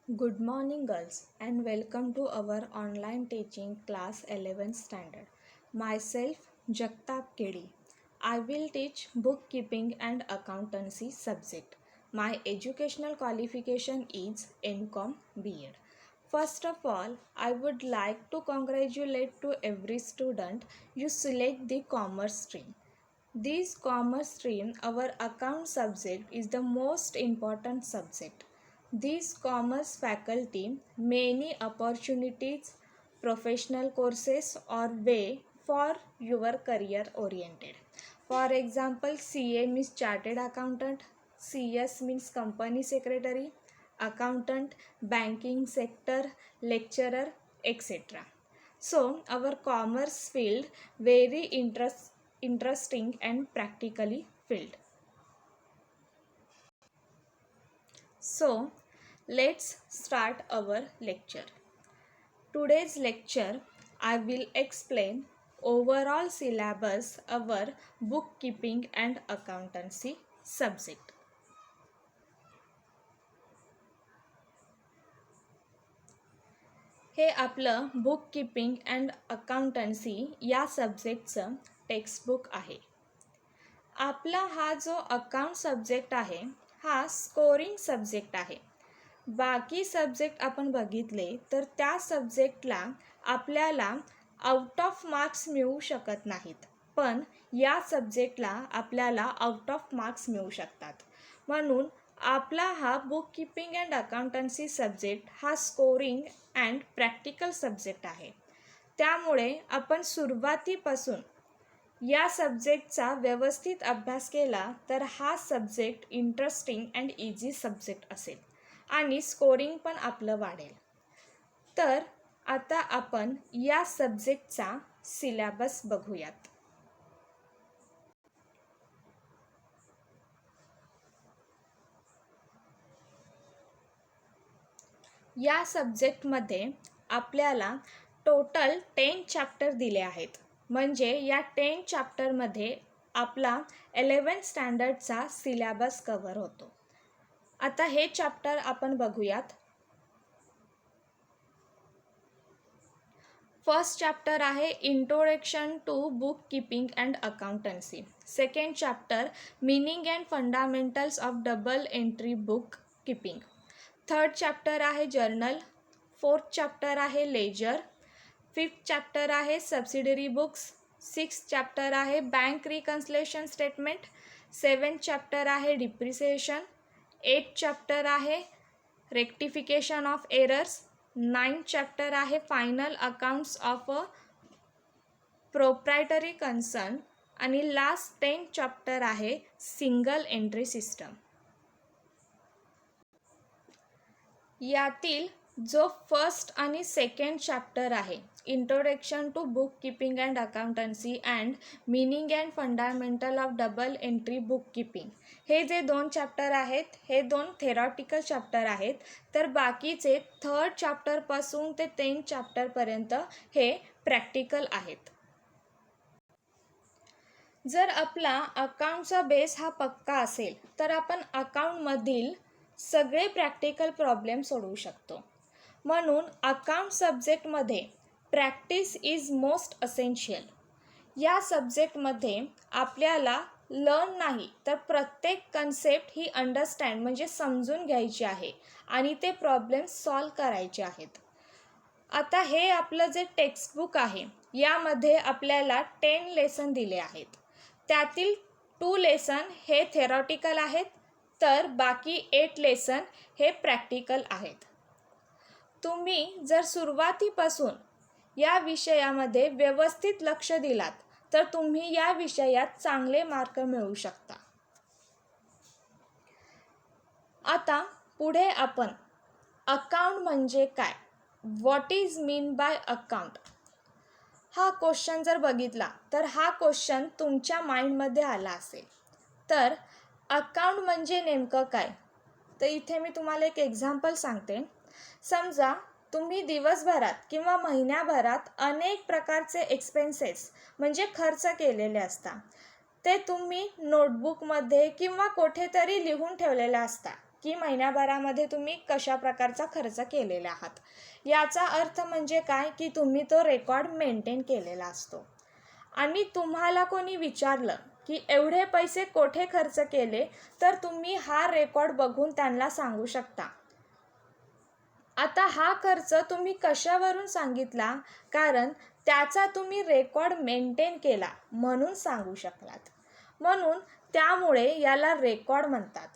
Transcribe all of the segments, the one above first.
Good morning, girls, and welcome to our online teaching class 11th standard. Myself, Jagtap Kedi. I will teach bookkeeping and accountancy subject. My educational qualification is MCOM B.Ed. First of all, I would like to congratulate to every student you select the commerce stream. This commerce stream, our account subject, is the most important subject. This commerce faculty many opportunities, professional courses or way for your career oriented. For example, CA means Chartered Accountant, CS means Company Secretary, Accountant, Banking Sector, Lecturer, etc. So our commerce field very interesting and practically filled. So let's start our lecture. Today's lecture I will explain overall syllabus our bookkeeping and accountancy subject. हे आपलं bookkeeping and accountancy या सब्जेक्टचं textbook आहे. आपला हा जो account subject आहे हा scoring subject आहे. बाकी सब्जेक्ट आपण बघितले तर त्या सब्जेक्टला आपल्याला आउट ऑफ मार्क्स मिळू शकत नाहीत, पण या सब्जेक्टला आपल्याला आउट ऑफ मार्क्स मिळू शकतात. म्हणून आपला हा बुककीपिंग अँड अकाउंटन्सी सब्जेक्ट हा स्कोरिंग अँड प्रॅक्टिकल सब्जेक्ट आहे. त्यामुळे आपण सुरुवातीपासून या सब्जेक्टचा व्यवस्थित अभ्यास केला तर हा subject interesting and easy subject असेल आणि स्कोरिंग पण आपलं वाढेल. तर आता आपण या सब्जेक्टचा सिलेबस बघूयात. या सब्जेक्टमध्ये आपल्याला टोटल 10 चॅप्टर दिले आहेत. म्हणजे या 10 चॅप्टरमध्ये आपला 11th स्टँडर्डचा सिलेबस कव्हर होतो. आता हे चॅप्टर आपण बघूयात. फर्स्ट चॅप्टर आहे introduction to book keeping and accountancy. Second chapter meaning and fundamentals of double entry book keeping. Third chapter आहे जर्नल. फोर्थ चॅप्टर आहे लेजर. फिफ्थ चॅप्टर आहे सबसिडरी बुक्स. सिक्स्थ चॅप्टर आहे bank reconciliation statement. Seventh chapter आहे depreciation. Eighth chapter आहे rectification of errors. 9th chapter आहे final accounts of a proprietary concern आणि last 10th chapter आहे single entry system. यातील जो first आणि सेकंड चॅप्टर आहे introduction to book keeping and accountancy and meaning and fundamental of double entry book keeping, हे जे 2 chapter आहेत हे 2 थेरॉटिकल चॅप्टर आहेत. तर बाकीचे थर्ड चॅप्टरपासून ते 10th चॅप्टरपर्यंत हे प्रॅक्टिकल आहेत. जर आपला अकाउंटचा बेस हा पक्का असेल तर आपण अकाउंटमधील सगळे प्रॅक्टिकल प्रॉब्लेम सोडवू शकतो. म्हणून अकाउंट सब्जेक्टमध्ये प्रॅक्टिस इज मोस्ट असेन्शियल. या सब्जेक्टमध्ये आपल्याला लर्न नाही तर प्रत्येक कन्सेप्ट ही अंडरस्टँड म्हणजे समजून घ्यायची आहे आणि ते प्रॉब्लेम सॉल्व करायचे आहेत. आता हे आपलं जे टेक्स्टबुक आहे यामध्ये आपल्याला 10 लेसन दिले आहेत. त्यातील 2 लेसन हे थेरॉटिकल आहेत तर बाकी 8 लेसन हे प्रॅक्टिकल आहेत. तुम्ही जर सुरुवातीपासून या विषयामध्ये व्यवस्थित लक्ष दिलात तर तुम्ही या विषयात चांगले मार्क मिळवू शकता. आता पुढे आपण अकाउंट म्हणजे काय, what is mean by account, हा क्वेश्चन जर बघितला तर हा क्वेश्चन तुमच्या माइंडमध्ये आला असेल. तर अकाउंट म्हणजे नेमकं काय, तर इथे मी तुम्हाला एक एक्झाम्पल सांगते. समजा तुम्ही दिवसभरात किंवा महिन्याभरात अनेक प्रकारचे एक्सपेन्सेस म्हणजे खर्च केलेले असतात. ते तुम्ही नोटबुकमध्ये किंवा कुठेतरी लिहून ठेवलेले असतात की महिन्याभरामध्ये तुम्ही कशा प्रकारचा खर्च केलेला आहात. याचा अर्थ म्हणजे काय की तुम्ही तो रेकॉर्ड मेंटेन केलेला असतो. आणि तुम्हाला कोणी विचारलं की एवढे पैसे कोठे खर्च केले, तर तुम्ही हा रेकॉर्ड बघून त्यांना सांगू शकता. आता हा खर्च तुम्ही कशावरून सांगितला, कारण त्याचा तुम्ही रेकॉर्ड मेंटेन केला म्हणून सांगू शकलात. म्हणून त्यामुळे याला रेकॉर्ड म्हणतात.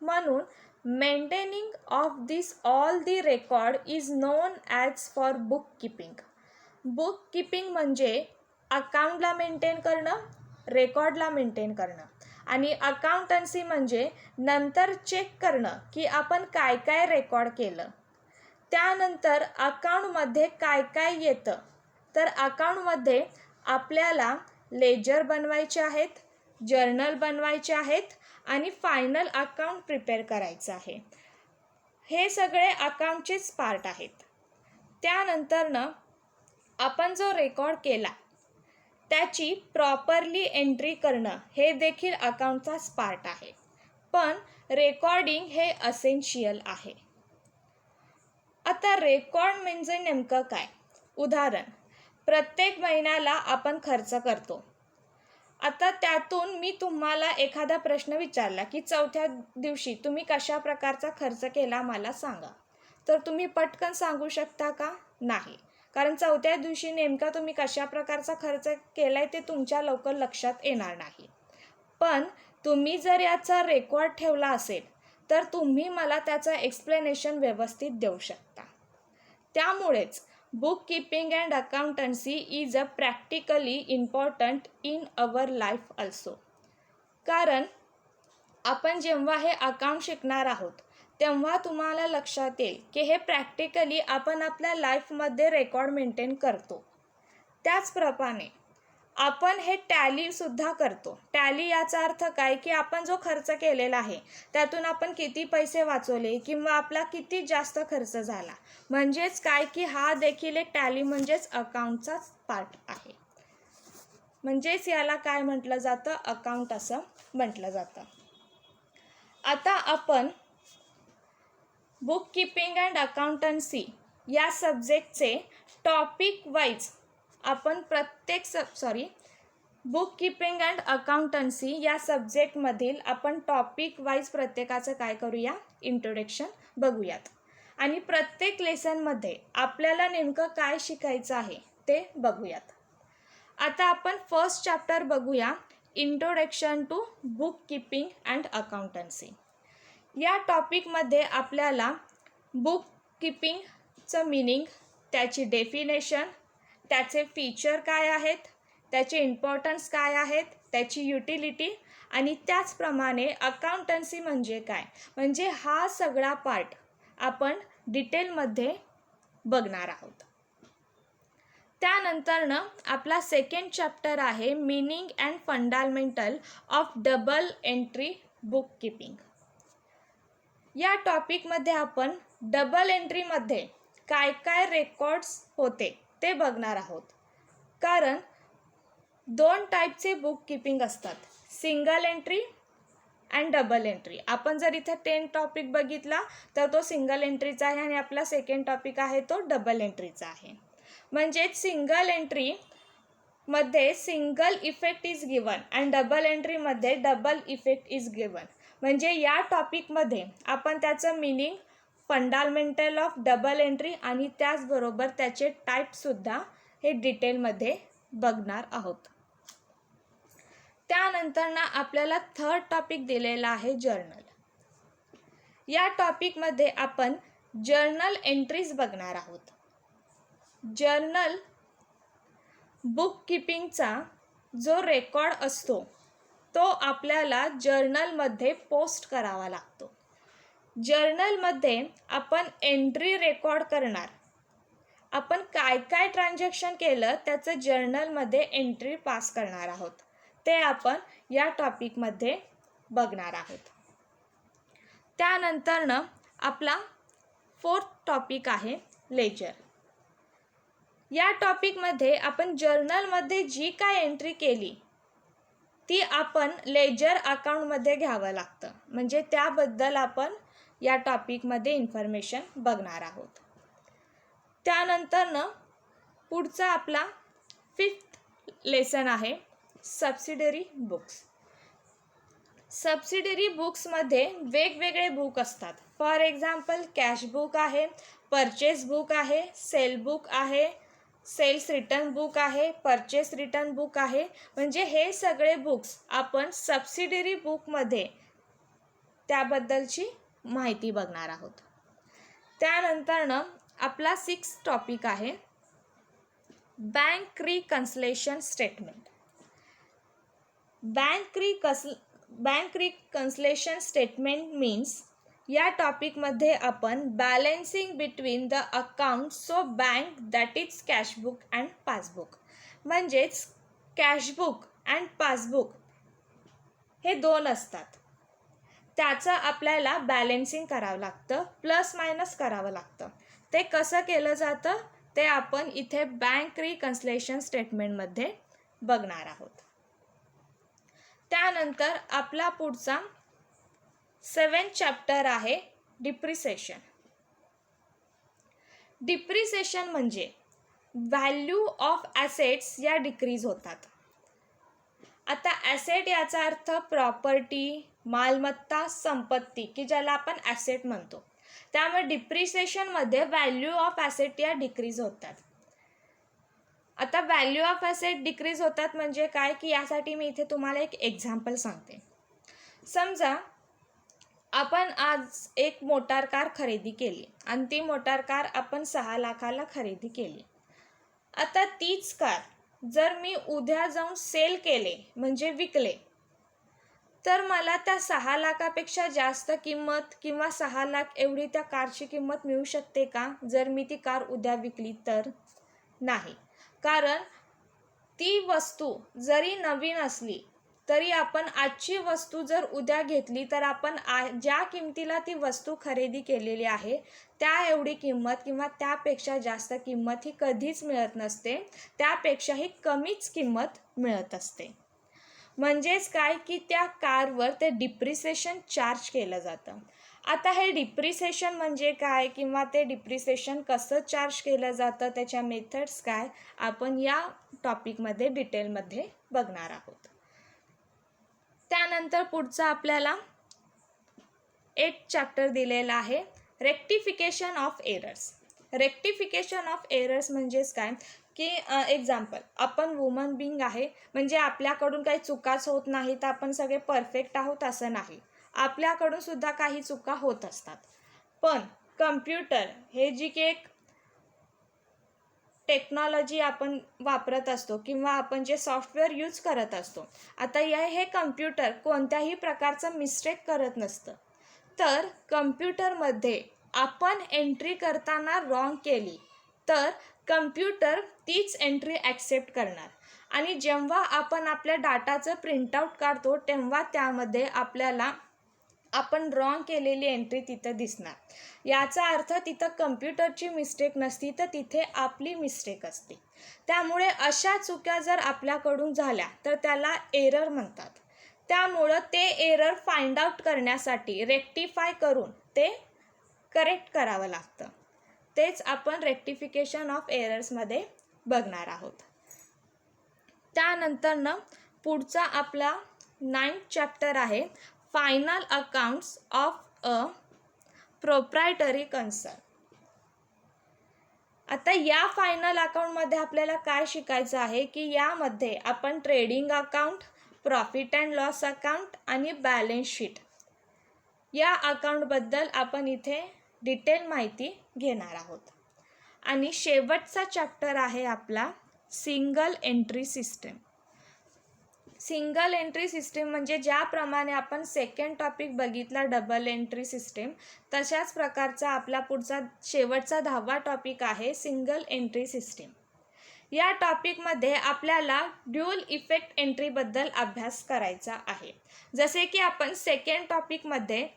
म्हणून maintaining of this all the record is non as for book keeping. Book keeping म्हणजे अकाउंटला मेंटेन करणं, रेकॉर्डला मेंटेन करणं. आणि अकाउंटन्सी म्हणजे नंतर चेक करणं की आपण काय काय रेकॉर्ड केलं. त्यानंतर अकाउंटमध्ये काय काय येतं, तर अकाउंटमध्ये आपल्याला लेजर बनवायचे आहेत, जर्नल बनवायचे आहेत आणि फायनल अकाउंट प्रिपेअर करायचं आहे. हे सगळे अकाउंटचेच पार्ट आहेत. त्यानंतरनं आपण जो रेकॉर्ड केला त्याची प्रॉपरली एंट्री करणं हे देखील अकाउंटचाच पार्ट आहे. पण रेकॉर्डिंग हे असेन्शियल आहे. आता रेकॉर्ड म्हणजे नेमकं काय? उदाहरण, प्रत्येक महिन्याला आपण खर्च करतो. आता त्यातून मी तुम्हाला एखादा प्रश्न विचारला की चौथ्या दिवशी तुम्ही कशा प्रकारचा खर्च केला मला सांगा, तर तुम्ही पटकन सांगू शकता का? नाही, कारण चौथ्या दिवशी नेमका तुम्ही कशा प्रकारचा खर्च केलाय ते तुमच्या लवकर लक्षात येणार नाही. पण तुम्ही जर याचा रेकॉर्ड ठेवला असेल तर तुम्ही मला त्याचं एक्सप्लेनेशन व्यवस्थित देऊ शकता. त्यामुळेच book keeping and accountancy is a practically important in our life also. कारण आपण जेव्हा हे अकाउंट शिकणार आहोत तेव्हा तुम्हाला लक्षात येईल की हे प्रॅक्टिकली आपण आपल्या लाईफमध्ये रेकॉर्ड मेंटेन करतो. त्याचप्रमाणे आपण हे टॅलीसुद्धा करतो. टॅली याचा अर्थ काय की आपण जो खर्च केलेला आहे त्यातून आपण किती पैसे वाचवले किंवा आपला किती जास्त खर्च झाला. म्हणजेच काय की हा देखील एक टॅली म्हणजेच अकाउंटचाच पार्ट आहे. म्हणजेच याला काय म्हटलं जातं? अकाउंट असं म्हटलं जातं. आता आपण बुक कीपिंग अँड अकाउंटन्सी या सब्जेक्टचे टॉपिक वाईज आपण बुक कीपिंग अँड अकाउंटन्सी या सब्जेक्टमधील आपण टॉपिक वाईज प्रत्येकाचं काय करूया? इंट्रोडक्शन बघूयात. आणि प्रत्येक लेसनमध्ये आपल्याला नेमकं काय शिकायचं आहे ते बघूयात. आता आपण फर्स्ट चॅप्टर बघूया, introduction to book keeping and accountancy. या टॉपिकमध्ये आपल्याला बुक कीपिंगचं मीनिंग, त्याची डेफिनेशन, त्याचे फीचर काय आहेत, त्याचे इम्पॉर्टन्स काय आहेत, त्याची युटिलिटी आणि त्याचप्रमाणे अकाउंटन्सी म्हणजे काय, म्हणजे हा सगळा पार्ट आपण डिटेलमध्ये बघणार आहोत. त्यानंतरनं आपला सेकंड चॅप्टर आहे meaning and fundamental of double entry book keeping. या टॉपिकमध्ये आपण डबल एंट्रीमध्ये काय काय रेकॉर्ड्स होते ते बघणार आहोत. कारण दोन टाईपचे बुक कीपिंग असतात, single entry and double entry. आपण जर इथे 10 टॉपिक बघितला तर तो सिंगल एंट्रीचा आहे आणि आपला सेकंड टॉपिक आहे तो डबल एंट्रीचा आहे. म्हणजेच सिंगल एंट्रीमध्ये single effect is given and double एंट्रीमध्ये डबल इफेक्ट इज गिवन. म्हणजे या टॉपिकमध्ये आपण त्याचं meaning, fundamental of double entry आणि त्याचबरोबर त्याचे टाईपसुद्धा हे डिटेलमध्ये बघणार आहोत. त्यानंतर ना आपल्याला थर्ड टॉपिक दिलेला आहे जर्नल. या टॉपिकमध्ये आपण जर्नल एंट्रीज बघणार आहोत. जर्नल बुक कीपिंगचा जो रेकॉर्ड असतो तो आपल्याला जर्नलमध्ये पोस्ट करावा लागतो. जर्नलमध्ये आपण एंट्री रेकॉर्ड करणार. आपण काय काय ट्रान्झॅक्शन केलं त्याचं जर्नलमध्ये एंट्री पास करणार आहोत. ते आपण या टॉपिकमध्ये बघणार आहोत. त्यानंतरनं आपला फोर्थ टॉपिक आहे लेजर. या टॉपिकमध्ये आपण जर्नलमध्ये जी काय एंट्री केली ती आपण लेजर अकाउंटमध्ये घ्यावं लागतं. म्हणजे त्याबद्दल आपण या टॉपिकमध्ये इन्फॉर्मेशन बघणार आहोत. त्यानंतरनं पुढचा आपला 5th लेसन आहे सबसिडरी बुक्स. सबसिडरी बुक्समध्ये वेगवेगळे बुक असतात. फॉर एक्झाम्पल कॅश बुक आहे, परचेस बुक आहे, सेल बुक आहे, सेल्स रिटर्न बुक आहे, परचेस रिटर्न बुक आहे. म्हणजे हे सगळे बुक्स आपण सबसिडरी बुकमध्ये त्याबद्दलची माहिती बघणार आहोत. त्यानंतरनं आपला 6th टॉपिक आहे bank reconciliation statement. Bank reconciliation statement means या टॉपिकमध्ये आपण balancing between the account so bank that is cashbook and passbook. म्हणजेच कॅशबुक अँड पासबुक हे दोन असतात. त्याचं आपल्याला बॅलेन्सिंग करावं लागतं, प्लस मायनस करावं लागतं. ते कसं केलं जातं ते आपण इथे बँक रिकन्सिलेशन स्टेटमेंटमध्ये बघणार आहोत. त्यानंतर आपला पुढचा 7th चॅप्टर आहे डिप्रिसिएशन. डिप्रिसिएशन म्हणजे व्हॅल्यू ऑफ ॲसेट्स या डिक्रीज होतात. आता ॲसेट याचा अर्थ प्रॉपर्टी, मालमत्ता, संपत्ती की ज्याला आपण ॲसेट म्हणतो. त्यामुळे डिप्रिसिएशनमध्ये व्हॅल्यू ऑफ ॲसेट या डिक्रीज होतात. आता व्हॅल्यू ऑफ ॲसेट डिक्रीज होतात म्हणजे काय की यासाठी मी इथे तुम्हाला एक एक्झाम्पल सांगते. समजा आपण आज एक मोटार कार खरेदी केली आणि ती मोटार कार आपण 6 लाखाला खरेदी केली. आता तीच कार जर मी उद्या जाऊन सेल केले म्हणजे विकले तर मला त्या 6 लाखापेक्षा जास्त किंमत किंवा 6 लाख एवढी त्या कारची किंमत मिळू शकते का जर मी ती कार उद्या विकली तर? नाही. कारण ती वस्तू जरी नवीन असली तरी आपण आजची वस्तू जर उद्या घेतली तर आपण ज्या किमतीला ती वस्तू खरेदी केलेली आहे त्या एवढी किंमत किंवा त्यापेक्षा जास्त किंमत ही कधीच मिळत नसते. त्यापेक्षाही कमीच किंमत मिळत असते. म्हणजेच काय की त्या कारवर ते डिप्रिसिएशन चार्ज केलं जातं. आता हे डिप्रिसिएशन म्हणजे काय किंवा ते डिप्रिसिएशन कसं चार्ज केलं जातं त्याच्या मेथड्स काय आपण या टॉपिकमध्ये डिटेलमध्ये बघणार आहोत. त्यानंतर पुढचा आपल्याला 8th चॅप्टर दिलेला आहे rectification of errors. Rectification of errors म्हणजेच काय की एक्झाम्पल आपण वुमन बिंग आहे म्हणजे आपल्याकडून काही चुकाच होत नाही तर आपण सगळे परफेक्ट आहोत असं नाही. आपल्याकडून सुद्धा काही चुका होत असतात. पण कम्प्युटर हे जी की एक टेक्नॉलॉजी आपण वापरत असतो किंवा आपण जे सॉफ्टवेअर यूज करत असतो. आता हे कम्प्युटर कोणत्याही प्रकारचं मिस्टेक करत नसतं. तर कम्प्युटरमध्ये आपण एंट्री करताना रॉंग केली तर कम्प्युटर तीच एंट्री ॲक्सेप्ट करणार आणि जेव्हा आपण आपल्या डाटाचं प्रिंटआउट काढतो तेव्हा त्यामध्ये आपल्याला आपण रॉंग केलेली एंट्री तिथं दिसणार. याचा अर्थ तिथं कम्प्युटरची मिस्टेक नसती तर तिथे आपली मिस्टेक असते. त्यामुळे अशा चुका जर आपल्याकडून झाल्या तर त्याला एरर म्हणतात. त्यामुळं ते एरर फाइंड आउट करण्यासाठी रेक्टिफाय करून ते करेक्ट करावं लागतं. तेच आपण रेक्टिफिकेशन ऑफ एरर्समध्ये बघणार आहोत. त्यानंतरनं पुढचा आपला 9th चॅप्टर आहे final accounts of a proprietary concern. आता या फायनल अकाउंटमध्ये आपल्याला काय शिकायचं आहे की यामध्ये आपण trading account, profit and loss account आणि बॅलन्स शीट या अकाउंटबद्दल आपण इथे डिटेल माहिती घेणार आहोत. आणि शेवटचा चॅप्टर आहे आपला single entry system. Single entry system म्हणजे ज्याप्रमाणे आपण 2nd टॉपिक बघितला डबल एंट्री सिस्टीम तशाच प्रकारचा आपला पुढचा शेवटचा 10वा टॉपिक आहे सिंगल एंट्री सिस्टीम. या टॉपिकमध्ये आपल्याला ड्युअल इफेक्ट एंट्रीबद्दल अभ्यास करायचा आहे. जसे की आपण 2nd टॉपिकमध्ये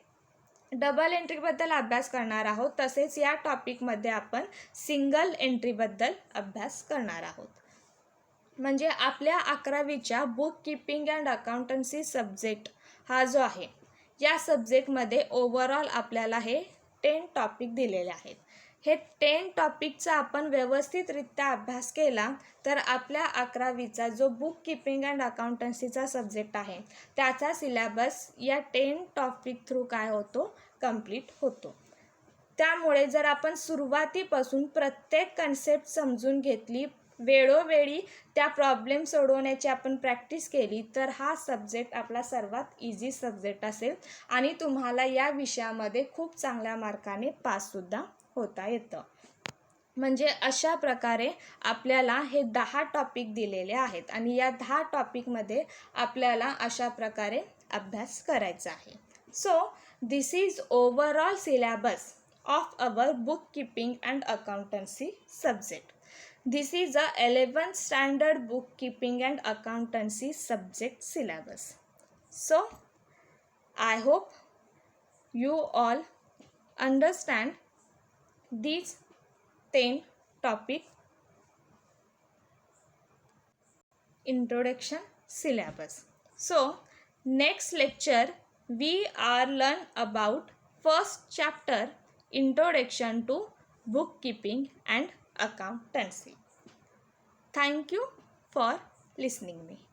डबल एंट्रीबद्दल अभ्यास करणार आहोत तसेच या टॉपिकमध्ये आपण सिंगल एंट्रीबद्दल अभ्यास करणार आहोत. म्हणजे आपल्या 11वीच्या book keeping and accountancy subject हा जो आहे या सब्जेक्टमध्ये ओव्हरऑल आपल्याला हे 10 टॉपिक दिलेले आहेत. हे 10 टॉपिकचा आपण व्यवस्थितरित्या अभ्यास केला तर आपल्या 11वीचा जो बुक कीपिंग अँड अकाउंटन्सीचा सब्जेक्ट आहे त्याचा सिलेबस या 10 टॉपिक थ्रू काय होतो, कंप्लीट होतो. त्यामुळे जर आपण सुरुवातीपासून प्रत्येक कन्सेप्ट समजून घेतली, वेळोवेळी त्या प्रॉब्लेम सोडवण्याची आपण प्रॅक्टिस केली तर हा सब्जेक्ट आपला सर्वात इझी सब्जेक्ट असेल आणि तुम्हाला या विषयामध्ये खूप चांगल्या मार्काने पाससुद्धा होता येतं. म्हणजे अशा प्रकारे आपल्याला हे 10 टॉपिक दिलेले आहेत आणि या 10 टॉपिकमध्ये आपल्याला अशा प्रकारे अभ्यास करायचा आहे. So this is overall syllabus of our bookkeeping and accountancy subject. This is a 11th standard bookkeeping and accountancy subject syllabus. So I hope you all understand these 10 topic introduction syllabus. So next lecture we are learn about first chapter, Introduction to Bookkeeping and Accountancy. Thank you for listening me.